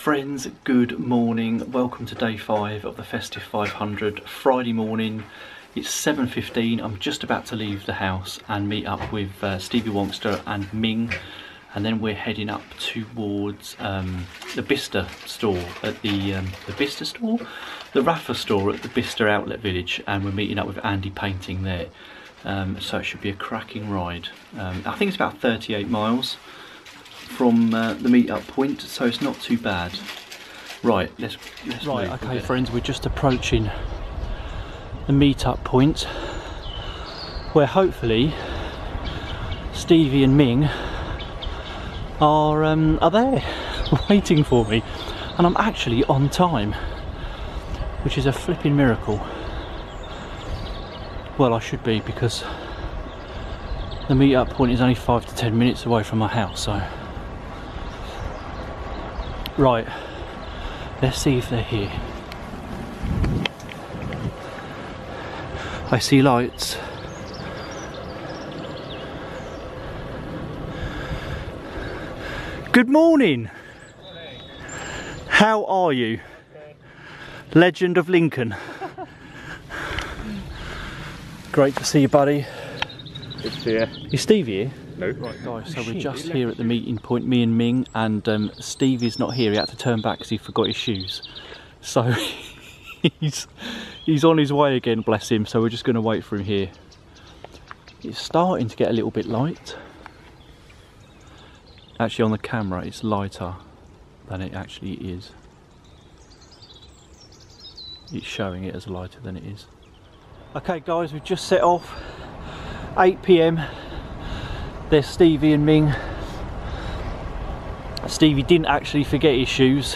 Friends, good morning. Welcome to day 5 of the Festive 500. Friday morning, it's 7:15. I'm just about to leave the house and meet up with Stevie Wonkster and Ming, and then we're heading up towards the Bicester store at the Bicester store? The Rapha store at the Bicester Outlet Village, and we're meeting up with Andy Painting there. So it should be a cracking ride. I think it's about 38 miles from the meet-up point, so it's not too bad. Right, let's right, okay friends, we're just approaching the meet-up point where hopefully Stevie and Ming are there waiting for me, and I'm actually on time, which is a flipping miracle. Well, I should be, because the meet-up point is only 5 to 10 minutes away from my house, so right, let's see if they're here. I see lights. Good morning. Morning. How are you? Okay. Legend of Lincoln. Great to see you, buddy. Good to see you. Is Steve here? No. Right guys, so we're just here at the meeting point, me and Ming, and Stevie's not here. He had to turn back because he forgot his shoes. So he's on his way again, bless him, so we're just going to wait for him here. It's starting to get a little bit light. Actually on the camera it's lighter than it actually is. It's showing it as lighter than it is. Okay guys, we've just set off. 8 PM. There's Stevie and Ming. Stevie didn't actually forget his shoes.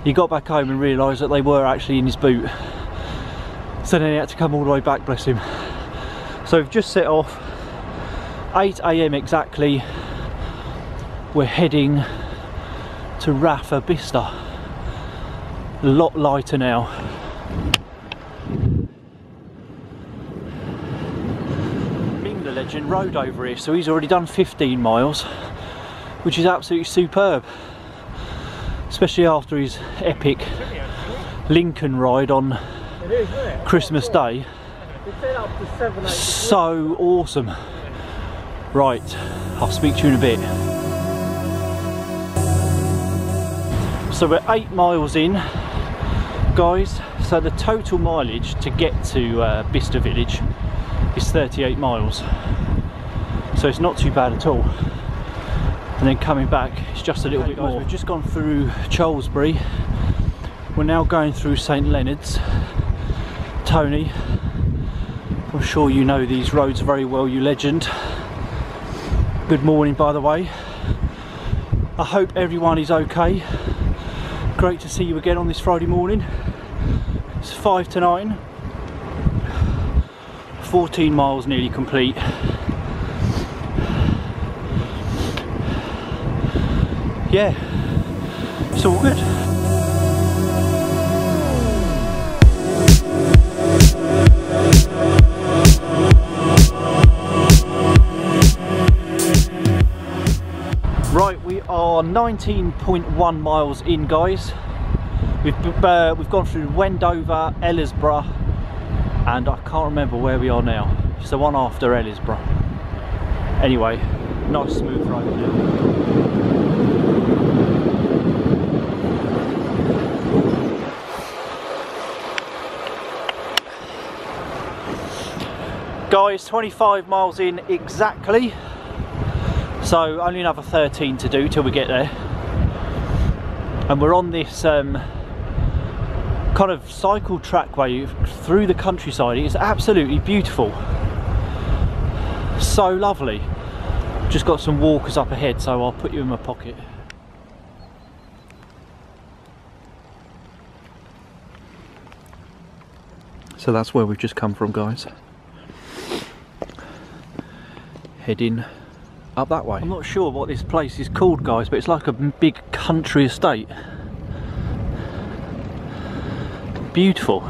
He got back home and realised that they were actually in his boot. So then he had to come all the way back, bless him. So we've just set off. 8 AM exactly. We're heading to Rapha Bicester. A lot lighter now. Legend rode over here, so he's already done 15 miles, which is absolutely superb, especially after his epic Lincoln ride on Christmas Day. So awesome. Right, I'll speak to you in a bit. So we're 8 miles in, guys, so the total mileage to get to Bicester Village is 38 miles, so it's not too bad at all. And then coming back it's just a little bit more. We've just gone through Charlesbury, we're now going through St Leonard's. Tony, I'm sure you know these roads very well, you legend. Good morning, by the way. I hope everyone is okay. Great to see you again on this Friday morning. It's 5 to 9. 14 miles nearly complete. Yeah, it's all good. Right, we are 19.1 miles in, guys. We've gone through Wendover, Ellisborough, and I can't remember where we are now. It's the one after Ellisborough. Anyway, nice smooth road now. Guys, 25 miles in exactly. So only another 13 to do till we get there. And we're on this kind of cycle trackway through the countryside. It's absolutely beautiful, so lovely. Just got some walkers up ahead, so I'll put you in my pocket. So that's where we've just come from, guys. Heading up that way. I'm not sure what this place is called, guys, but it's like a big country estate. Beautiful.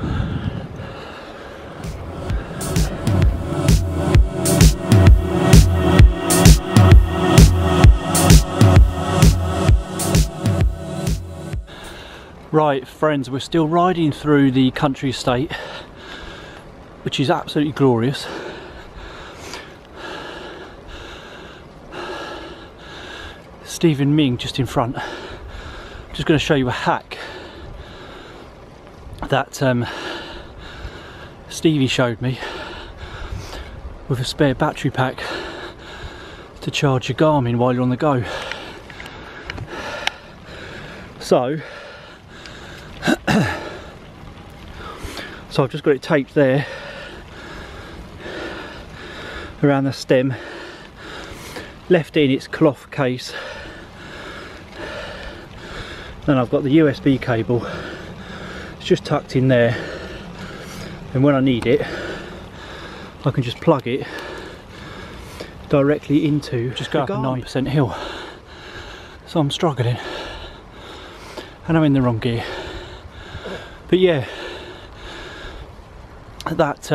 Right, friends, we're still riding through the country estate, which is absolutely glorious. Steve and Ming just in front. Just going to show you a hack that Stevie showed me with a spare battery pack to charge your Garmin while you're on the go. So I've just got it taped there around the stem, left it in its cloth case. Then I've got the USB cable, it's just tucked in there, and when I need it I can just plug it directly into, just go up a 9% hill. So I'm struggling and I'm in the wrong gear. But yeah, that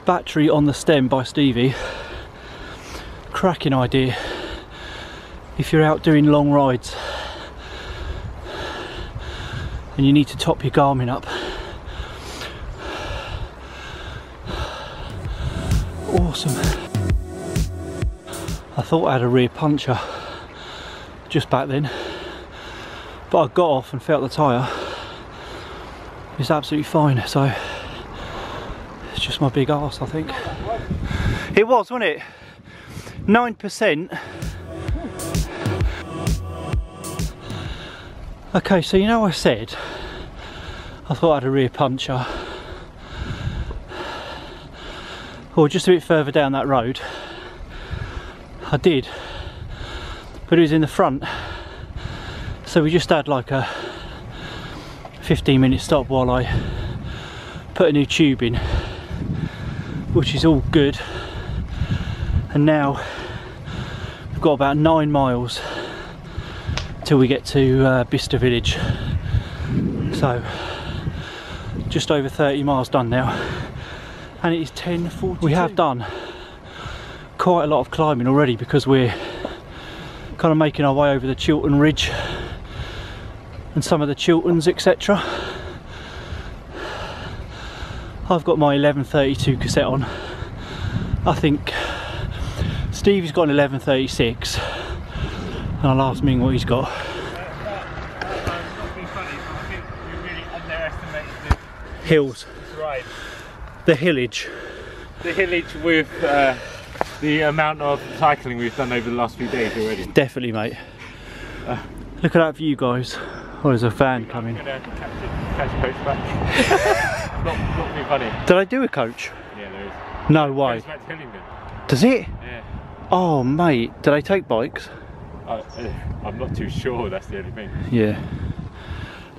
battery on the stem by Stevie, cracking idea if you're out doing long rides and you need to top your Garmin up. Awesome. I thought I had a rear puncture just back then, but I got off and felt the tyre. It's absolutely fine, so it's just my big arse, I think. It was, wasn't it? 9%. Okay, so you know I said I thought I had a rear puncture, or just a bit further down that road. I did, but it was in the front, so we just had like a 15-minute stop while I put a new tube in, which is all good. And now we've got about 9 miles till we get to Bicester Village, so just over 30 miles done now, and it is 10:42. We have done quite a lot of climbing already because we're kind of making our way over the Chiltern Ridge and some of the Chilterns, etc. I've got my 1132 cassette on. I think Stevie's got an 1136, and I'll ask Ming what he's got. Not being funny, but I think you really underestimated Hills. this ride. The hillage. The hillage with the amount of cycling we've done over the last few days already. Definitely, mate. Look at that view, guys. Oh, there's a van coming. I'm gonna catch a coach back. not being funny. Did I do a coach? Yeah, there is. No way. Goes back to Hillingdon. Does it? Yeah. Oh, mate. Did I take bikes? I'm not too sure, that's the only thing. Yeah.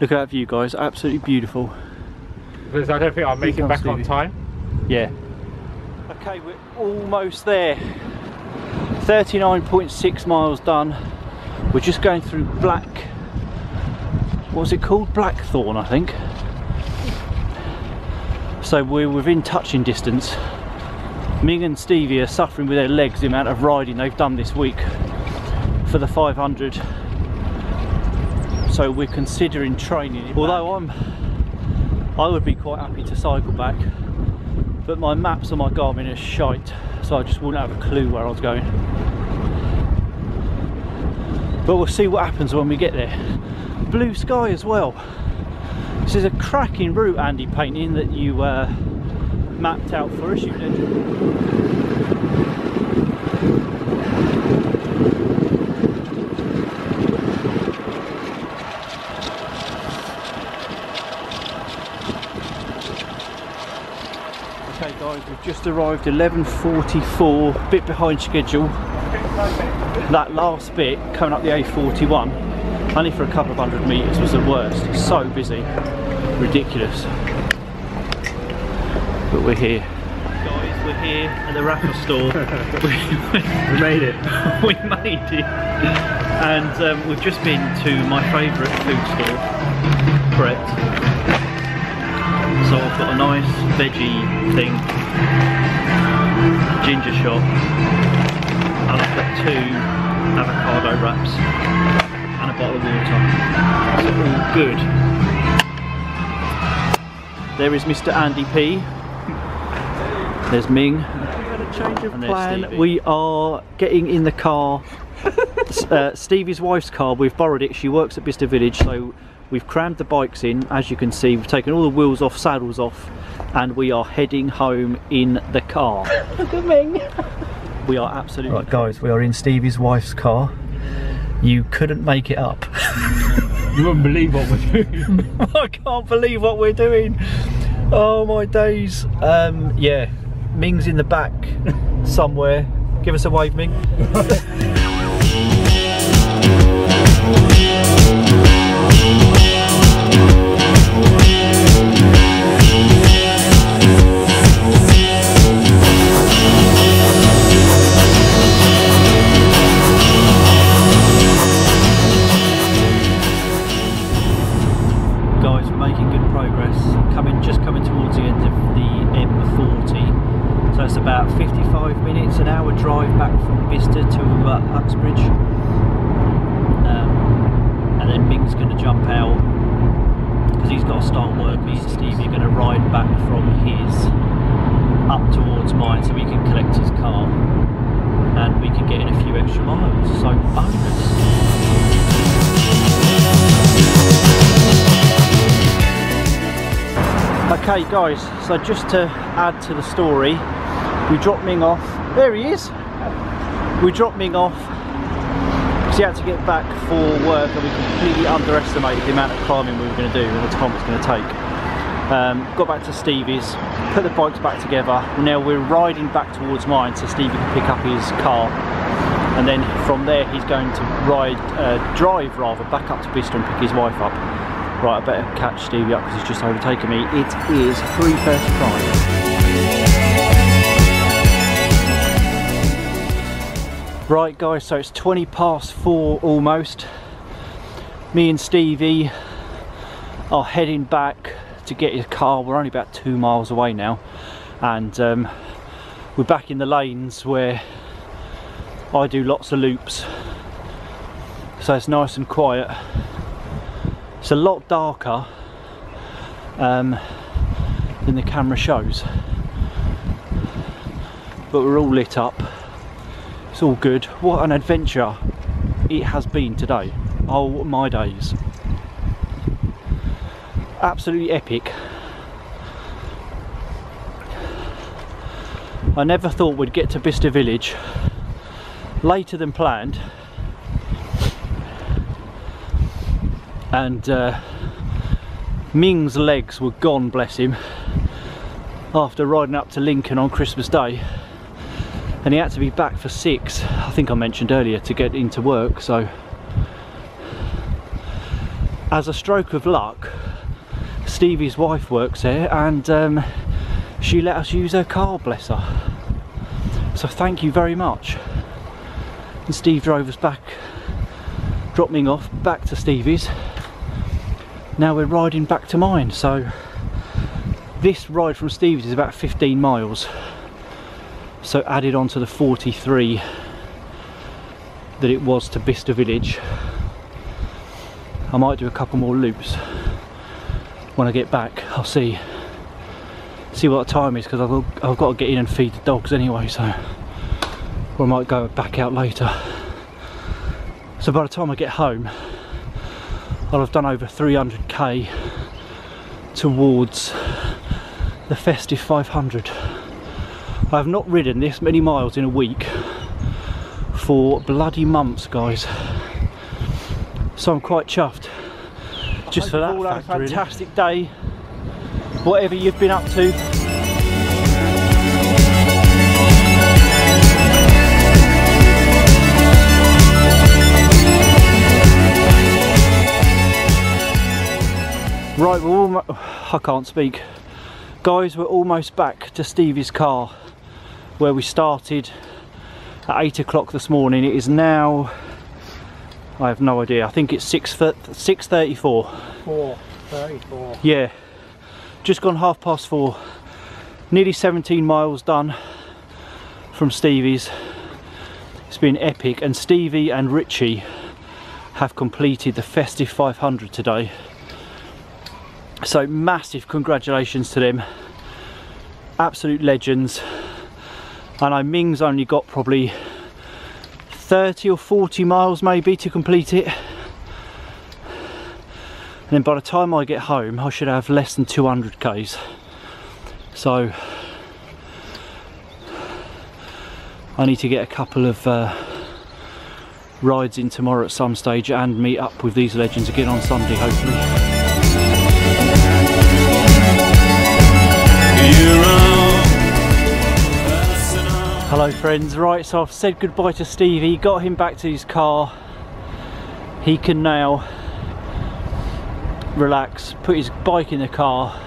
Look at that view, guys. Absolutely beautiful. Because I don't think I'll make it back on time. Yeah. Okay, we're almost there. 39.6 miles done. We're just going through what was it called? Blackthorn, I think. So we're within touching distance. Ming and Stevie are suffering with their legs, the amount of riding they've done this week for the 500. So we're considering training it. Although I would be quite happy to cycle back, but my maps on my Garmin are shite, so I just wouldn't have a clue where I was going. But we'll see what happens when we get there. Blue sky as well. This is a cracking route, Andy, painting that you mapped out for us, you legend. Okay guys, we've just arrived 11:44, a bit behind schedule. That last bit, coming up the A41, only for a couple of 100 metres, was the worst. So busy, ridiculous. But we're here. Guys, we're here at the Rapha Store. We made it. We made it. And we've just been to my favourite food store, Prepped. So I've got a nice veggie thing, ginger shot, and I've got 2 avocado wraps and a bottle of water. all good. There is Mr. Andy P. There's Ming. We've had a change of plan. We are getting in the car. Stevie's wife's car, we've borrowed it. She works at Bicester Village, so we've crammed the bikes in. As you can see, we've taken all the wheels off, saddles off, and we are heading home in the car. Look at Ming. We are absolutely right, guys. We are in Stevie's wife's car. You couldn't make it up. You wouldn't believe what we're doing. I can't believe what we're doing. Oh my days. Yeah, Ming's in the back somewhere. Give us a wave, Ming. Guys, we're making good progress. Just coming towards the end of the M40. So it's about 55 minutes, an hour drive back from Bicester to Uxbridge. And then Ming's going to jump out because he's got to start work. Me and Stevie are going to ride back from his up towards mine so we can collect his car and we can get in a few extra miles. So bonus. Okay guys, so just to add to the story, we dropped Ming off. There he is. We dropped Ming off because he had to get back for work and we completely underestimated the amount of climbing we were going to do and the time it's going to take. Got back to Stevie's, put the bikes back together. Now we're riding back towards mine so Stevie can pick up his car, and then from there he's going to drive back up to Bicester and pick his wife up. Right, I better catch Stevie up because he's just overtaken me. It is 3:35. Right guys, so it's 20 past 4 almost. Me and Stevie are heading back to get his car. We're only about 2 miles away now, and we're back in the lanes where I do lots of loops, so it's nice and quiet. It's a lot darker than the camera shows, but we're all lit up. It's all good. What an adventure it has been today. Oh my days. Absolutely epic. I never thought we'd get to Bicester Village later than planned. And Ming's legs were gone, bless him, after riding up to Lincoln on Christmas Day, and he had to be back for 6, I think I mentioned earlier, to get into work. So as a stroke of luck, Stevie's wife works there, and she let us use her car, bless her. So thank you very much. And Steve drove us back, dropped Ming off back to Stevie's. Now we're riding back to mine. So this ride from Stevie's is about 15 miles. So added on to the 43 that it was to Bicester Village, I might do a couple more loops when I get back. I'll see what the time is, because I've got to get in and feed the dogs anyway, so, or I might go back out later. So by the time I get home, I'll have done over 300k towards the Festive 500. I have not ridden this many miles in a week for bloody months, guys. So I'm quite chuffed. Just for that fact, really. Fantastic day, whatever you've been up to. Right, we're almost, I can't speak. Guys, we're almost back to Stevie's car where we started at 8 o'clock this morning. It is now, I have no idea, I think it's 6:34. 4:34. Yeah, just gone 4:30. Nearly 17 miles done from Stevie's. It's been epic, and Stevie and Richie have completed the Festive 500 today. So massive congratulations to them, absolute legends. I know Ming's only got probably 30 or 40 miles maybe to complete it, and then by the time I get home I should have less than 200 k's. So I need to get a couple of rides in tomorrow at some stage and meet up with these legends again on Sunday hopefully. Hello friends, right, so I've said goodbye to Stevie, got him back to his car. He can now relax, put his bike in the car,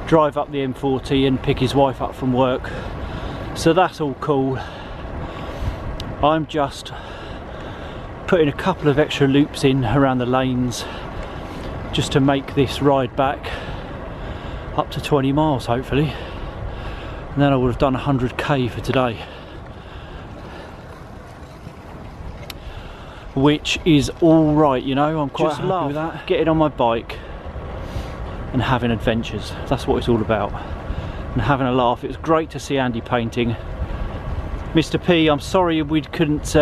drive up the M40 and pick his wife up from work. So that's all cool. I'm just putting a couple of extra loops in around the lanes just to make this ride back up to 20 miles hopefully. And then I would have done 100k for today, which is all right, you know. I'm quite happy with that. Getting on my bike and having adventures, that's what it's all about, and having a laugh. It was great to see Andy painting. Mr. P, I'm sorry we couldn't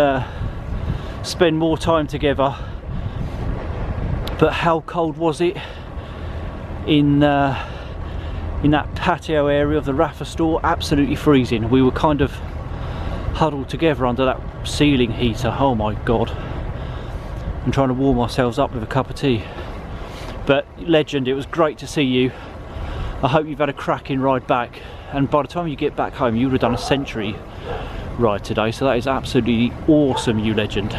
spend more time together, but how cold was it in that patio area of the Rapha Store? Absolutely freezing. We were kind of huddled together under that ceiling heater, oh my god, and trying to warm ourselves up with a cup of tea. But legend, it was great to see you. I hope you've had a cracking ride back, and by the time you get back home you would have done a century ride today, so that is absolutely awesome, you legend.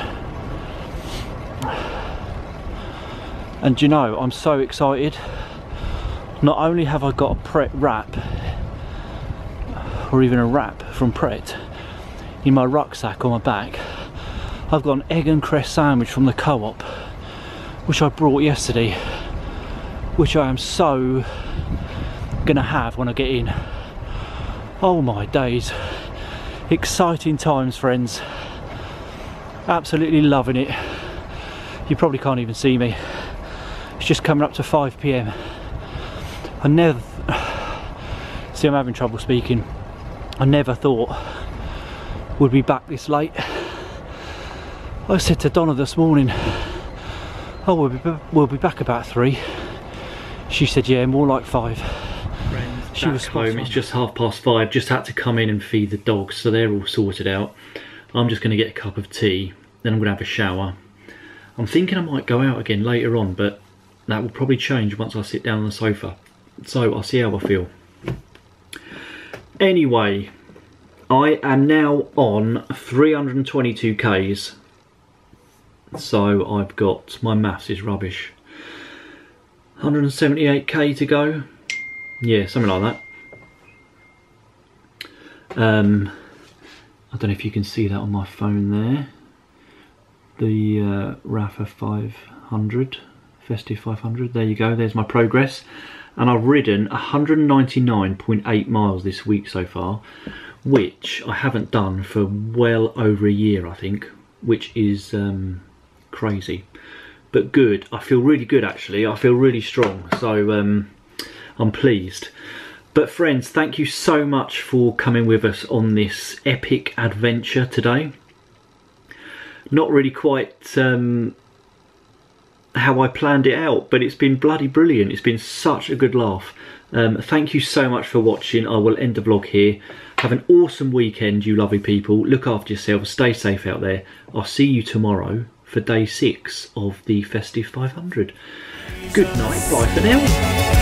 And you know, I'm so excited. Not only have I got a Pret wrap, or even a wrap from Pret, in my rucksack on my back, I've got an egg and cress sandwich from the Co-op, which I brought yesterday, which I am so gonna have when I get in. Oh my days. Exciting times, friends. Absolutely loving it. You probably can't even see me. It's just coming up to 5 PM. I never, see I'm having trouble speaking, I never thought we'd be back this late. I said to Donna this morning, oh we'll be back about 3. She said yeah, more like 5. Friends, she was home, it's just 5:30, just had to come in and feed the dogs, so they're all sorted out. I'm just going to get a cup of tea, then I'm going to have a shower. I'm thinking I might go out again later on, but that will probably change once I sit down on the sofa. So I'll see how I feel. Anyway, I am now on 322 k's. So I've got, my maths is rubbish, 178k to go. Yeah, something like that. I don't know if you can see that on my phone there. The Rapha 500, Festive 500, there you go, there's my progress. And I've ridden 199.8 miles this week so far, which I haven't done for well over a year, I think, which is crazy. But good, I feel really good actually, I feel really strong, so I'm pleased. But friends, thank you so much for coming with us on this epic adventure today. Not really quite how I planned it out, but it's been bloody brilliant. It's been such a good laugh. Thank you so much for watching. I will end the vlog here. Have an awesome weekend, you lovely people. Look after yourselves, stay safe out there. I'll see you tomorrow for day 6 of the Festive 500. Good night, bye for now.